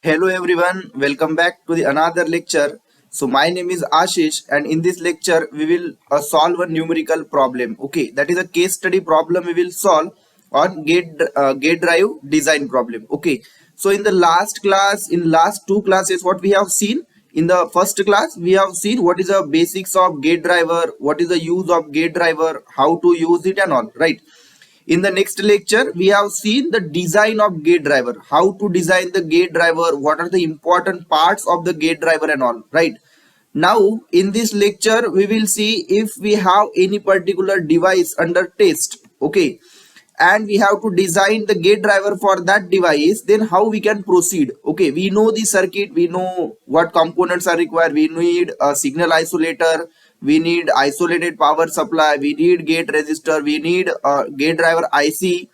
Hello everyone, welcome back to the another lecture. So my name is Ashish and in this lecture we will solve a numerical problem. Okay, that is a case study problem we will solve on gate drive design problem. Okay, so in the last class, in last two classes, what we have seen in the first class, we have seen what is the basics of gate driver, what is the use of gate driver, how to use it and all, right? In the next lecture, we have seen the design of gate driver, how to design the gate driver, what are the important parts of the gate driver and all, right? Now, in this lecture, we will see if we have any particular device under test, okay, and we have to design the gate driver for that device, then how we can proceed. Okay, we know the circuit, we know what components are required, we need a signal isolator, we need isolated power supply, we need gate resistor, we need a gate driver IC,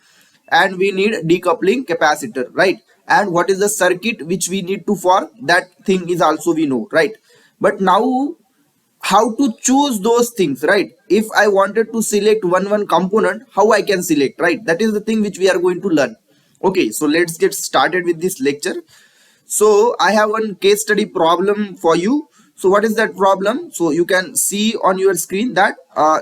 and we need decoupling capacitor, right? And what is the circuit which we need to for that thing is also we know, right? But now how to choose those things, right? If I wanted to select one component, how I can select, right? That is the thing which we are going to learn. Okay, so let's get started with this lecture. So I have one case study problem for you. So what is that problem? So you can see on your screen that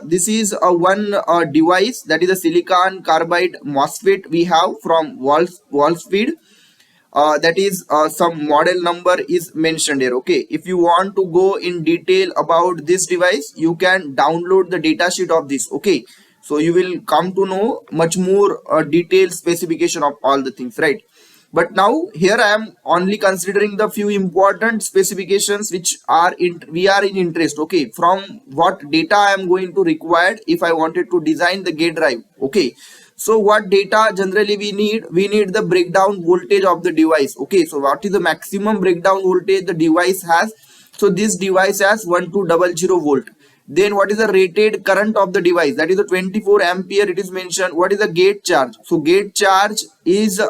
this is a one device, that is a silicon carbide MOSFET we have from Wolfspeed. That is some model number is mentioned here. Okay, if you want to go in detail about this device, you can download the data sheet of this. Okay, so you will come to know much more detailed specification of all the things, right? But now here I am only considering the few important specifications which are we are in interest. Okay, from what data I am going to require if I wanted to design the gate drive. Okay, so what data generally we need? We need the breakdown voltage of the device. Okay, so what is the maximum breakdown voltage the device has? So this device has 1200 volt. Then what is the rated current of the device? That is the 24 ampere. It is mentioned. What is the gate charge? So gate charge is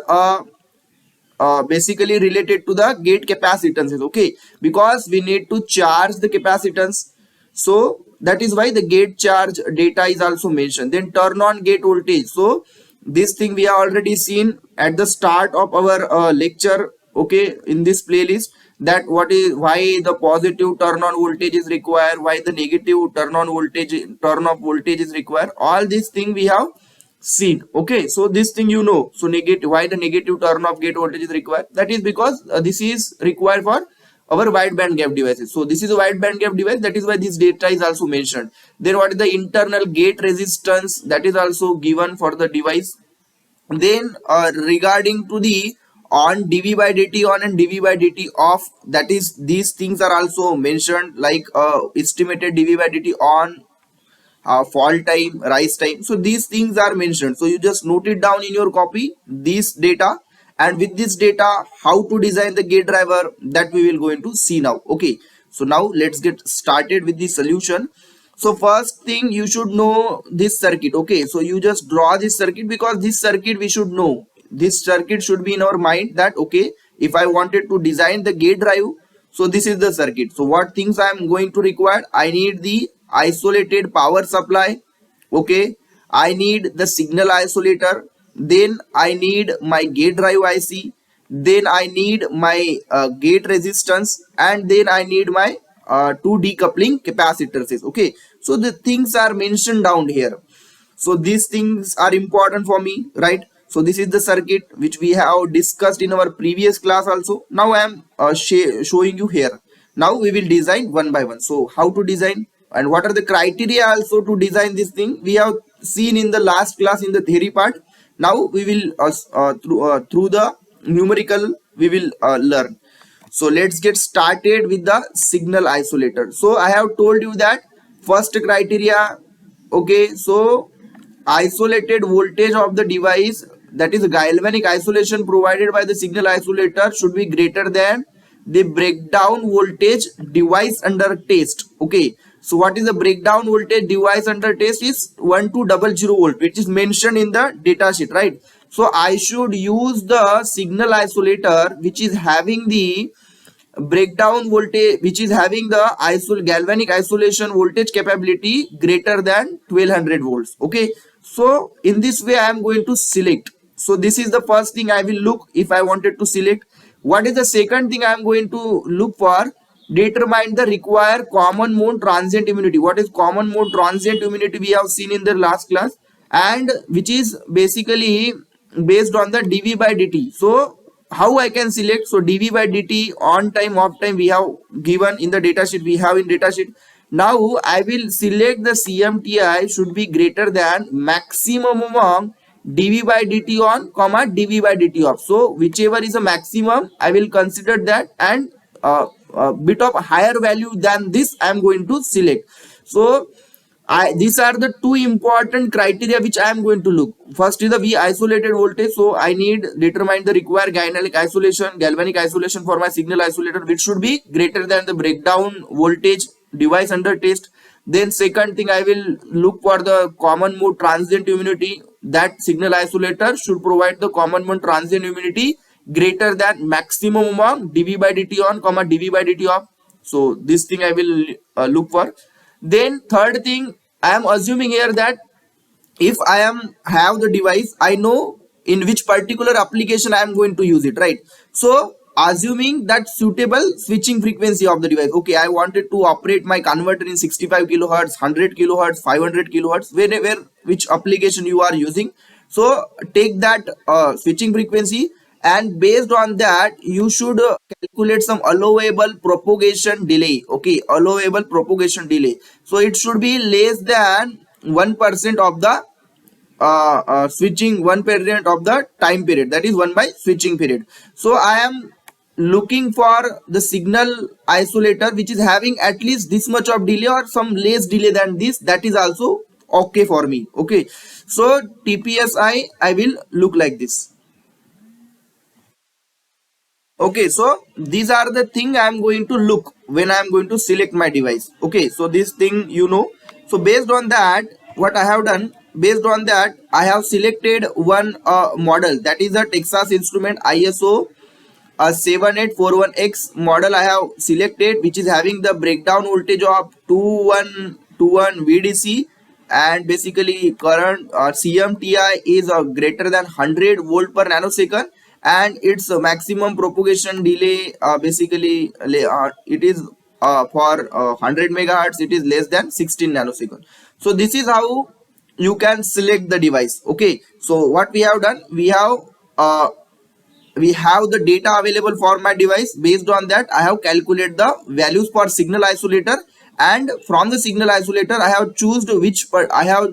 basically related to the gate capacitances. Okay, because we need to charge the capacitance, so that is why the gate charge data is also mentioned. Then turn on gate voltage, so this thing we have already seen at the start of our lecture, okay, in this playlist, that what is why the positive turn on voltage is required, why the negative turn off voltage is required. All these things we have seen. Okay, so this thing you know. So negative, why the negative turn off gate voltage is required? That is because this is required for our wide band gap devices. So this is a wide band gap device, that is why this data is also mentioned. Then what is the internal gate resistance? That is also given for the device. Then regarding to the on dV by dt on and dV by dt off, that is these things are also mentioned, like estimated dV by dt on, fall time, rise time. So these things are mentioned. So you just note it down in your copy, this data, and with this data, how to design the gate driver, that we will going to see now. Okay, so now let's get started with the solution. So first thing, you should know this circuit. Okay, so you just draw this circuit, because this circuit we should know. This circuit should be in our mind that, okay, if I wanted to design the gate drive, so this is the circuit. So what things I am going to require? I need the isolated power supply. Okay, I need the signal isolator, then I need my gate drive IC, then I need my gate resistance, and then I need my two decoupling capacitors. Okay, so the things are mentioned down here. So these things are important for me, right? So this is the circuit which we have discussed in our previous class also. Now I am showing you here. Now we will design one by one. So how to design and what are the criteria also to design this thing, we have seen in the last class in the theory part. Now we will through the numerical we will learn. So let's get started with the signal isolator. So I have told you that first criteria, okay, so isolated voltage of the device, that is galvanic isolation provided by the signal isolator, should be greater than the breakdown voltage device under test. Okay, so what is the breakdown voltage device under test? Is 1200 volt, which is mentioned in the data sheet, right? So I should use the signal isolator which is having the breakdown voltage, which is having the galvanic isolation voltage capability greater than 1200 volts. Okay, so in this way I am going to select. So this is the first thing I will look if I wanted to select. What is the second thing I am going to look for? Determine the required common mode transient immunity. What is common mode transient immunity? We have seen in the last class, and which is basically based on the dV by dt. So how I can select? So dV by dt on time off time we have given in the data sheet. We have in data sheet. Now I will select the CMTI should be greater than maximum among dV by dt on comma dV by dt off. So whichever is a maximum I will consider that, and a bit of higher value than this I am going to select. So these are the two important criteria which I am going to look. First is the V isolated voltage. So I need determine the required galvanic isolation for my signal isolator, which should be greater than the breakdown voltage device under test. Then second thing, I will look for the common mode transient immunity. That signal isolator should provide the common mode transient immunity greater than maximum among dV by dt on comma dV by dt off. So this thing I will look for. Then third thing, I am assuming here that if I am have the device, I know in which particular application I am going to use it, right? So assuming that suitable switching frequency of the device. Okay, I wanted to operate my converter in 65 kilohertz, 100 kilohertz, 500 kilohertz, whenever which application you are using. So take that switching frequency, and based on that you should calculate some allowable propagation delay. Okay, allowable propagation delay. So it should be less than 1% of the switching 1% of the time period, that is 1 by switching period. So I am looking for the signal isolator which is having at least this much of delay or some less delay than this. That is also okay for me. Okay, so TPSI I will look like this. Okay, so these are the thing I am going to look when I am going to select my device. Okay, so this thing you know. So based on that, what I have done, based on that I have selected one model, that is a Texas Instrument ISO 7841X model I have selected, which is having the breakdown voltage of 2121 VDC, and basically current CMTI is greater than 100 volt per nanosecond, and its maximum propagation delay it is for 100 megahertz, it is less than 16 nanosecond. So this is how you can select the device. Okay, so what we have done, we have the data available for my device. Based on that I have calculated the values for signal isolator, and from the signal isolator I have chosen which part. I have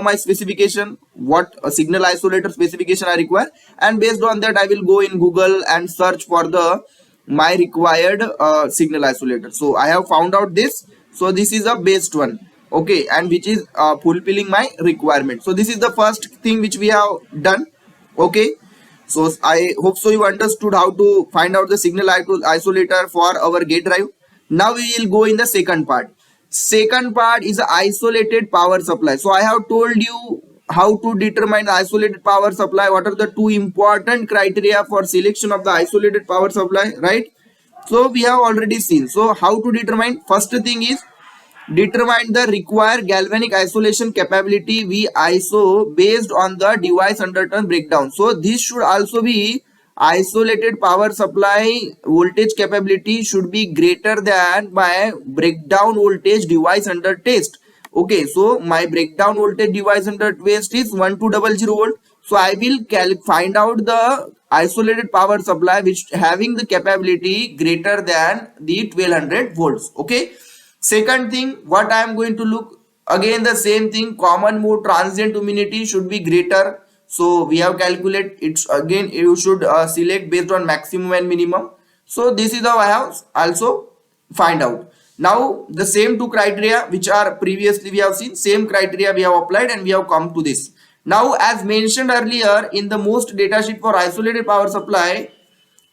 my specification, what a signal isolator specification I require, and based on that I will go in Google and search for the my required signal isolator. So I have found out this. So this is a best one. Okay, and which is fulfilling my requirement. So this is the first thing which we have done. Okay, so I hope so you understood how to find out the signal isolator for our gate drive. Now we will go in the second part. Second part is the isolated power supply. So I have told you how to determine the isolated power supply. What are the two important criteria for selection of the isolated power supply, right? So we have already seen. So how to determine? First thing is determine the required galvanic isolation capability VISO based on the device under turn breakdown. So this should also be isolated power supply voltage capability should be greater than my breakdown voltage device under test. Okay, so my breakdown voltage device under test is 1200 volt. So I will find out the isolated power supply which having the capability greater than the 1200 volts. Okay. Second thing, what I am going to look, again the same thing, common mode transient immunity should be greater. So we have calculated it's again you should select based on maximum and minimum. So this is how I have also find out. Now the same two criteria which are previously we have seen, same criteria we have applied and we have come to this. Now as mentioned earlier in the most data sheet for isolated power supply,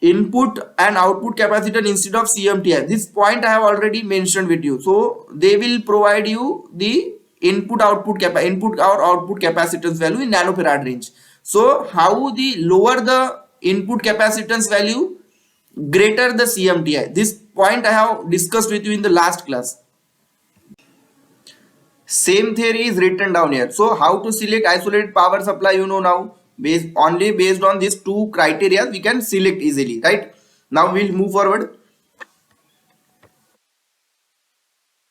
input and output capacitor instead of CMTI. This point I have already mentioned with you. So they will provide you the input or output capacitance value in nanofarad range. So how the lower the input capacitance value, greater the CMTI. This point I have discussed with you in the last class. Same theory is written down here. So how to select isolated power supply, you know now. Based on these two criteria we can select easily, right? Now we'll move forward.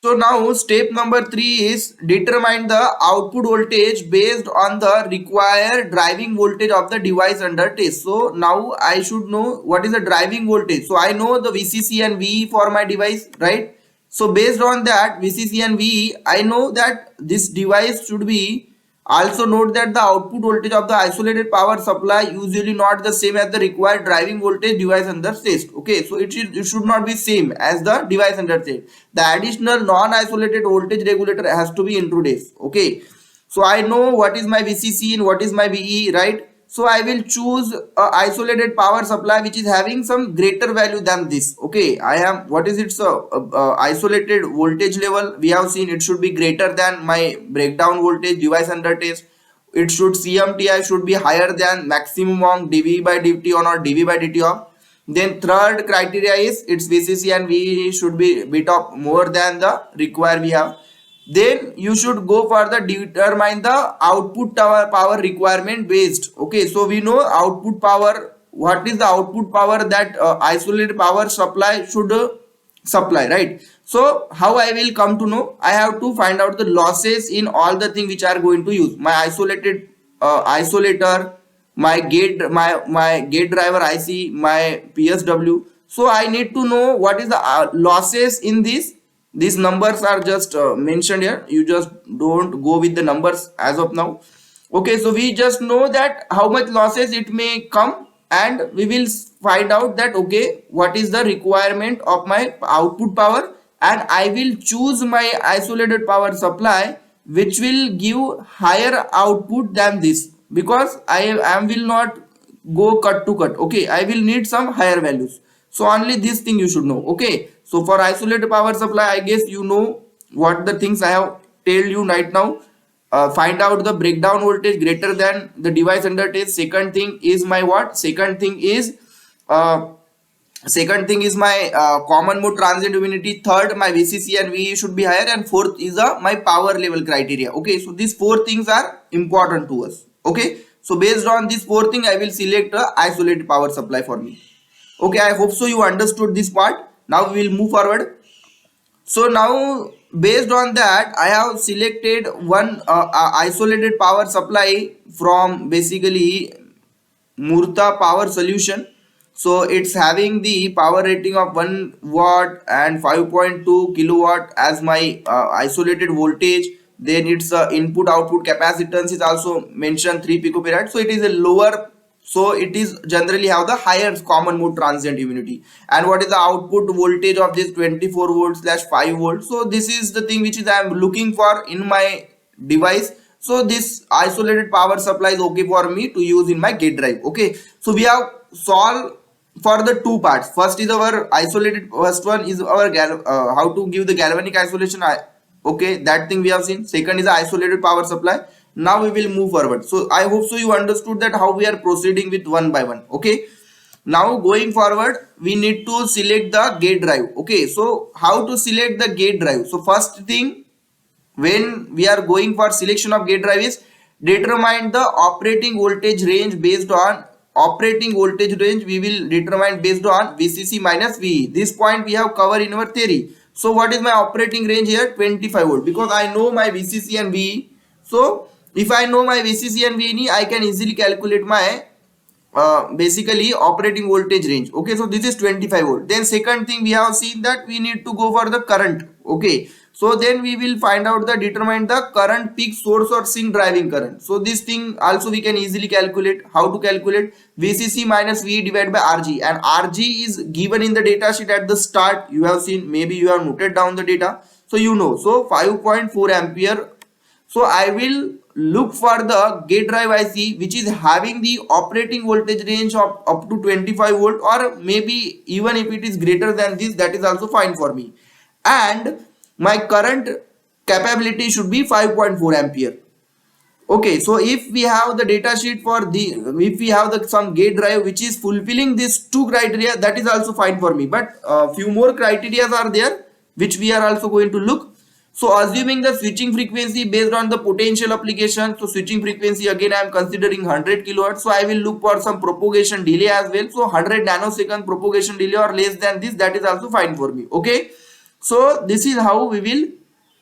So now step number 3 is determine the output voltage based on the required driving voltage of the device under test. So now I should know what is the driving voltage. So I know the VCC and VE for my device, right? So based on that VCC and VE, I know that this device should be. Also note that the output voltage of the isolated power supply usually not the same as the required driving voltage device under test. Okay, so it should not be same as the device under test. The additional non-isolated voltage regulator has to be introduced. Okay, so I know what is my VCC and what is my VE, right? So I will choose a isolated power supply which is having some greater value than this. Okay, I am, what is its isolated voltage level? We have seen it should be greater than my breakdown voltage device under test. It should CMTI should be higher than maximum on dV by dt on or dV by dt of. Then third criteria is its VCC and VE should be bit of more than the required we have. Then you should go further determine the output power requirement based. Okay, so we know output power, what is the output power that isolated power supply should supply, right? So how I will come to know? I have to find out the losses in all the thing which I are going to use. My isolated isolator, my gate, my gate driver IC, my PSW. So I need to know what is the losses in this. These numbers are just mentioned here. You just don't go with the numbers as of now. Okay, so we just know that how much losses it may come, and we will find out that okay, what is the requirement of my output power, and I will choose my isolated power supply which will give higher output than this, because I will not go cut to cut. Okay, I will need some higher values. So only this thing you should know. Okay, so for isolated power supply, I guess you know what the things I have told you right now. Find out the breakdown voltage greater than the device under test. Second thing is my what? Uh, Second thing is my common mode transient luminosity. Third, my VCC and VE should be higher, and fourth is my power level criteria. Okay, so these four things are important to us. Okay, so based on these four things, I will select a isolated power supply for me. Okay, I hope so you understood this part. Now we will move forward. So now based on that, I have selected one isolated power supply from basically Murta power solution. So it's having the power rating of 1 watt and 5.2 kilowatt as my isolated voltage. Then its input output capacitance is also mentioned 3 picofarad. So it is a lower, so it is generally have the higher common mode transient immunity. And what is the output voltage of this 24 volts slash 5 volts? So this is the thing which is I am looking for in my device. So this isolated power supply is okay for me to use in my gate drive. Okay, so we have solved for the two parts. First is our isolated, first one is our how to give the galvanic isolation. Okay, that thing we have seen. Second is the isolated power supply. Now we will move forward. So I hope so you understood that how we are proceeding with one by one. Okay, now going forward, we need to select the gate drive. Okay, so how to select the gate drive? So first thing, when we are going for selection of gate drive is determine the operating voltage range. Based on operating voltage range, we will determine based on VCC minus VE. This point we have covered in our theory. So what is my operating range here? 25 volt, because I know my VCC and VE. So if I know my VCC and VE, I can easily calculate my basically operating voltage range. Okay, so this is 25 volt. Then second thing we have seen that we need to go for the current. Okay, so then we will find out the determine the current peak source or sink driving current. So this thing also we can easily calculate. How to calculate? VCC minus VE divided by RG, and RG is given in the data sheet at the start. You have seen, maybe you have noted down the data, so you know. So 5.4 ampere. So I will look for the gate drive IC which is having the operating voltage range of up to 25 volt, or maybe even if it is greater than this, that is also fine for me. And my current capability should be 5.4 ampere. Okay, so if we have the data sheet for the, if we have the some gate drive which is fulfilling these two criteria, that is also fine for me. But few more criteria are there which we are also going to look. So assuming the switching frequency based on the potential application, so switching frequency again I am considering 100 kilohertz, so I will look for some propagation delay as well. So 100 nanosecond propagation delay or less than this, that is also fine for me. Okay, so this is how we will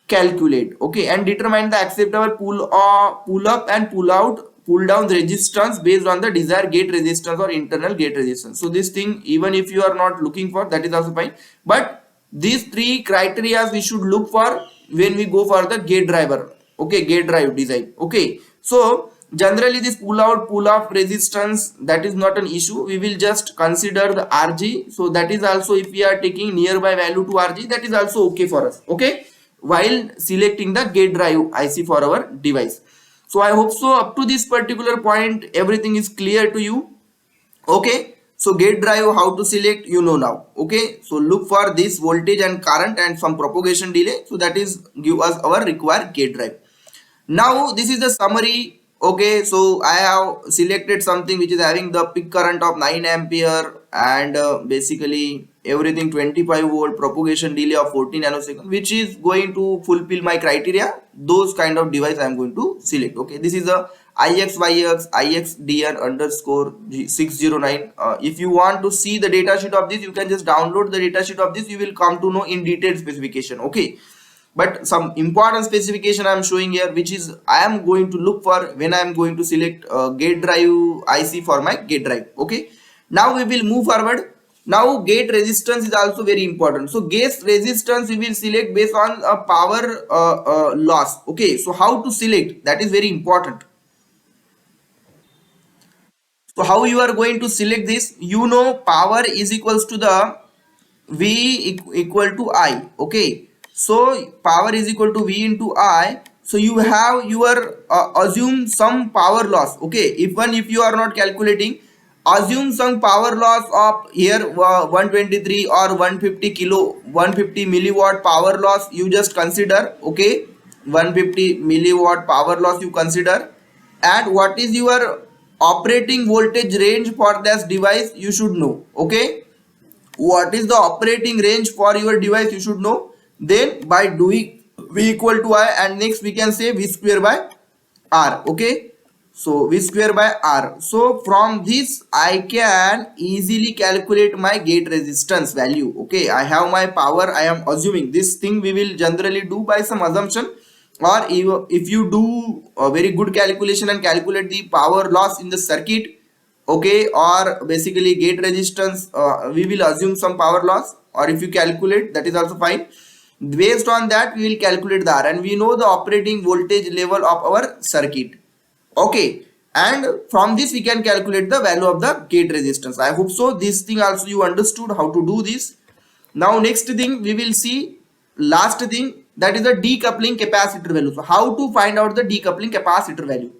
calculate, okay, and determine the acceptable pull up and pull down resistance based on the desired gate resistance or internal gate resistance. So this thing, even if you are not looking for, that is also fine, but these three criteria we should look for when we go for the gate driver, okay, gate drive design. Okay, so generally this pull off resistance, that is not an issue, we will just consider the RG. So that is also, if we are taking nearby value to RG, that is also okay for us, okay, while selecting the gate drive IC for our device. So I hope so up to this particular point everything is clear to you. Okay, so gate drive, how to select, you know now. Okay, so look for this voltage and current and some propagation delay, so that is give us our required gate drive. Now this is the summary. Okay, so I have selected something which is having the peak current of 9 ampere and basically everything 25 volt, propagation delay of 14 nanosecond, which is going to fulfill my criteria. Those kind of device I am going to select. Okay, this is a IXYX IXDN underscore 609. If you want to see the data sheet of this, you can just download the data sheet of this. You will come to know in detailed specification. Okay, but some important specification I am showing here, which is I am going to look for when I am going to select gate drive IC for my gate drive. Okay, now we will move forward. Now gate resistance is also very important. So gate resistance we will select based on a power loss. Okay, so how to select, that is very important. So how you are going to select this, you know, power is equals to the V equal to I. Okay, so power is equal to V into I. So you have your assume some power loss. Okay, even if you are not calculating, assume some power loss of here 123 or 150 milliwatt power loss you just consider. Okay, 150 milliwatt power loss you consider, and what is your operating voltage range for this device you should know. Okay, what is the operating range for your device you should know. Then by doing V equal to I, and next we can say V square by R. Okay, so V square by R. So from this I can easily calculate my gate resistance value. Okay, I have my power, I am assuming this thing we will generally do by some assumption, or if you do a very good calculation and calculate the power loss in the circuit. Okay, or basically gate resistance, we will assume some power loss, or if you calculate, that is also fine. Based on that we will calculate the R, and we know the operating voltage level of our circuit. Okay, and from this we can calculate the value of the gate resistance. I hope so this thing also you understood how to do this. Now next thing we will see, last thing, that is the decoupling capacitor value. So how to find out the decoupling capacitor value.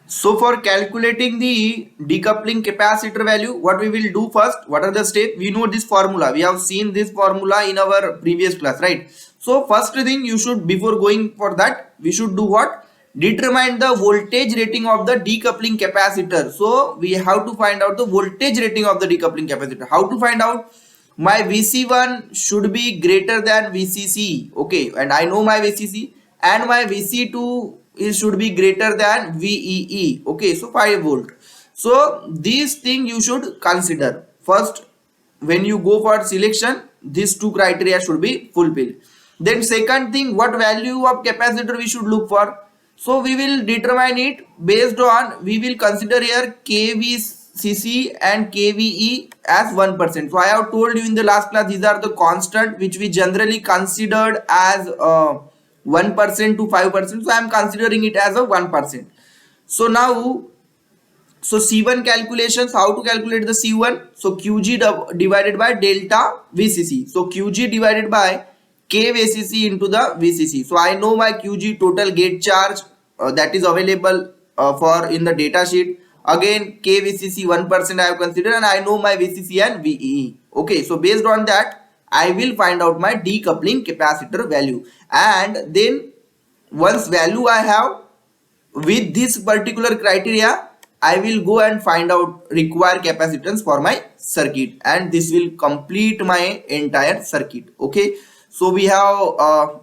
So for calculating the decoupling capacitor value, what we will do first, what are the steps? We know this formula, we have seen this formula in our previous class, right? So first thing you should, before going for that, we should do what? Determine the voltage rating of the decoupling capacitor. So we have to find out the voltage rating of the decoupling capacitor. How to find out? My VC1 should be greater than VCC. Okay, and I know my VCC, and my VC2 it should be greater than VEE. Okay, so 5 volt. So this thing you should consider first when you go for selection. These two criteria should be fulfilled. Then second thing, what value of capacitor we should look for. So we will determine it based on, we will consider here KVCC and KVE as 1%. So I have told you in the last class, these are the constant which we generally considered as 1% to 5%. So I am considering it as a 1%. So now, so C1 calculations, how to calculate the C1? So QG divided by delta VCC. So QG divided by KVCC into the VCC. So I know my QG, total gate charge, that is available for in the data sheet. Again KVCC 1% I have considered, and I know my VCC and VEE. Okay, so based on that I will find out my decoupling capacitor value, and then once value I have with this particular criteria, I will go and find out required capacitance for my circuit, and this will complete my entire circuit. Okay, so we have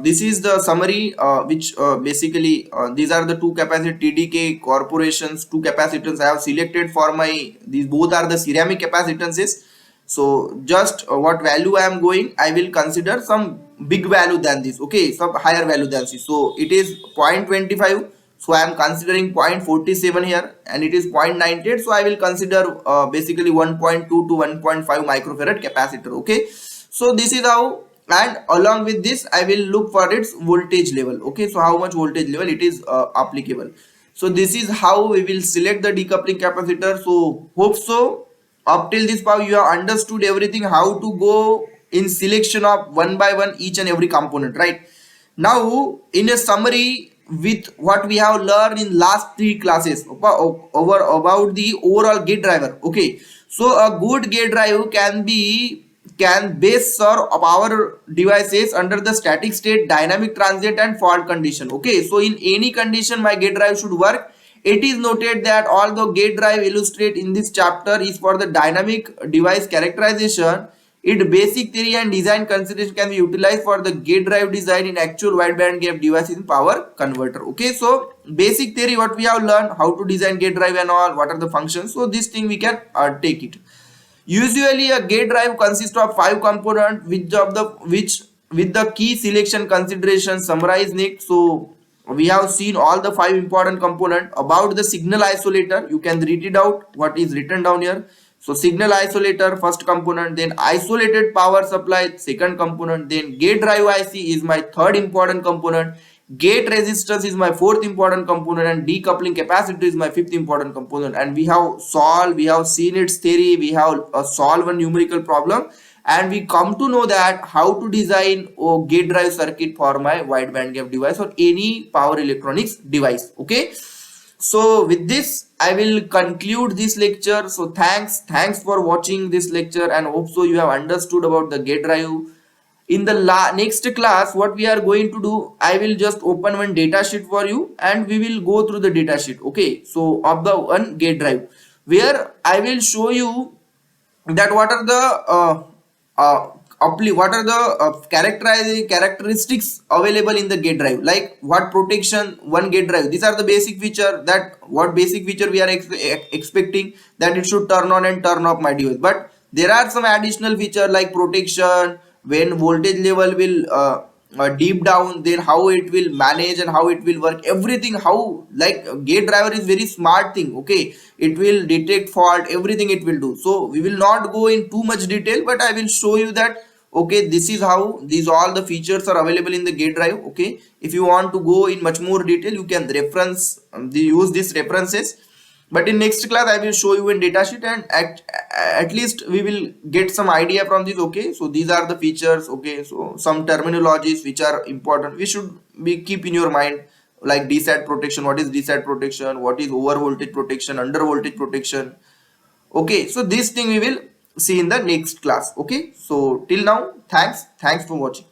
this is the summary, which basically these are the two capacitor TDK corporations, two capacitance I have selected for my, these both are the ceramic capacitances. So just what value I am going, I will consider some big value than this, okay, some higher value than this. So it is 0.25, so I am considering 0.47 here, and it is 0.98, so I will consider basically 1.2 to 1.5 microfarad capacitor. Okay, so this is how, and along with this I will look for its voltage level. Okay, so how much voltage level it is applicable. So this is how we will select the decoupling capacitor. So hope so up till this part you have understood everything, how to go in selection of one by one each and every component, right? Now in a summary with what we have learned in last three classes over about the overall gate driver. Okay, so a good gate drive can base serve power devices under the static state, dynamic, transient and fault condition. Okay, so in any condition my gate drive should work. It is noted that although gate drive illustrate in this chapter is for the dynamic device characterization, its basic theory and design consideration can be utilized for the gate drive design in actual wideband gap device in power converter. Okay, so basic theory what we have learned, how to design gate drive and all, what are the functions. So this thing we can take it. Usually a gate drive consists of 5 components, which with the key selection consideration summarized next. So we have seen all the 5 important components. About the signal isolator, you can read it out what is written down here. So signal isolator first component, then isolated power supply second component, then gate drive IC is my third important component, gate resistance is my fourth important component, and decoupling capacitor is my fifth important component. And we have seen its theory, we have solved a numerical problem, and we come to know that how to design a gate drive circuit for my wide band gap device or any power electronics device. Okay, so with this I will conclude this lecture. So thanks for watching this lecture, and hope so you have understood about the gate drive. In the next class what we are going to do, I will just open one data sheet for you and we will go through the data sheet. Okay, so of the one gate drive, where I will show you that what are the characteristics available in the gate drive, like what protection one gate drive. These are the basic feature, that what basic feature we are expecting, that it should turn on and turn off my device. But there are some additional feature like protection, when voltage level will deep down, then how it will manage and how it will work, everything. How, like, gate driver is very smart thing. Okay, it will detect fault, everything it will do. So we will not go in too much detail, but I will show you that okay, this is how these all the features are available in the gate drive. Okay, if you want to go in much more detail, you can reference use these references. But in next class I will show you in datasheet, and at least we will get some idea from this. Okay, so these are the features. Okay, so some terminologies which are important, we should be keep in your mind, like DSAT protection. What is DSAT protection? What is over voltage protection, under voltage protection? Okay, so this thing we will see in the next class. Okay, so till now, thanks for watching.